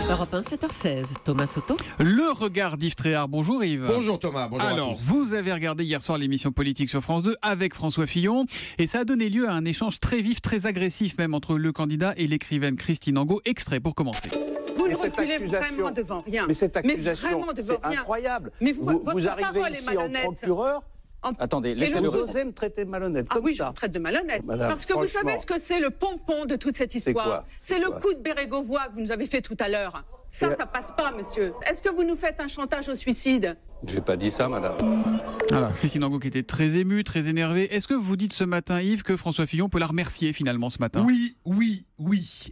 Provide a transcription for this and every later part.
Europe 1, 7h16. Thomas Soto. Le regard d'Yves Tréhard. Bonjour Yves. Bonjour Thomas, bonjour Alors, à tous. vous avez regardé hier soir l'émission politique sur France 2 avec François Fillon et ça a donné lieu à un échange très vif, très agressif même entre le candidat et l'écrivaine Christine Angot. Extrait pour commencer. Vous ne reculez vraiment devant rien. Mais cette accusation, vraiment devant c'est rien. incroyable. Mais vous votre arrivez parole est ici en malhonnête. procureur. Et Attendez, le laissez-le. vous Vous osez me traiter de malhonnête Ah comme oui, je ça. vous traite de malhonnête. Madame, Parce que vous savez franchement. ce que c'est le pompon de toute cette histoire. quoi C'est le coup de Bérégovoy que vous nous avez fait tout à l'heure. Ça passe pas, monsieur. Est-ce que vous nous faites un chantage au suicide? J'ai pas dit ça, madame. Alors, Christine Angot qui était très émue, très énervée. Est-ce que vous dites ce matin, Yves, que François Fillon peut la remercier finalement ce matin? Oui.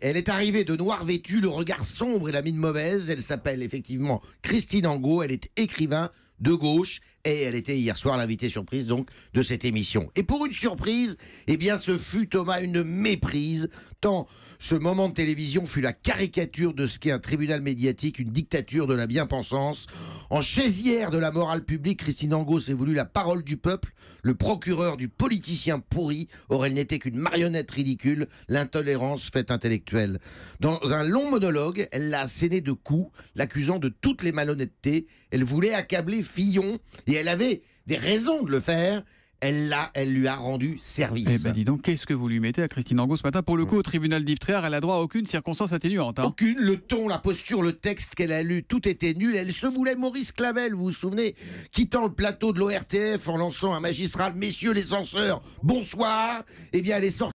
Elle est arrivée de noir vêtue, le regard sombre et la mine mauvaise. Elle s'appelle effectivement Christine Angot. Elle est écrivain de gauche et elle était hier soir l'invitée surprise donc de cette émission. Et pour une surprise, eh bien ce fut Thomas une méprise, tant ce moment de télévision fut la caricature de ce qu'est un tribunal médiatique, une dictature de la bien-pensance. En chaisière de la morale publique, Christine Angot s'est voulu la parole du peuple, le procureur du politicien pourri. Or elle n'était qu'une marionnette ridicule, l'intolérance faite intellectuelle. Dans un long monologue, elle l'a asséné de coups, l'accusant de toutes les malhonnêtetés. Elle voulait accabler Fillon et elle avait des raisons de le faire. Elle lui a rendu service. Eh ben dis donc, qu'est-ce que vous lui mettez à Christine Angot ce matin? Pour le coup, au tribunal d'Yves Tréhard, elle a droit à aucune circonstance atténuante. Aucune, le ton, la posture, le texte qu'elle a lu, tout était nul. Elle se voulait Maurice Clavel, vous vous souvenez, quittant le plateau de l'ORTF en lançant un magistral, messieurs les censeurs, bonsoir. Eh bien, elle est sortie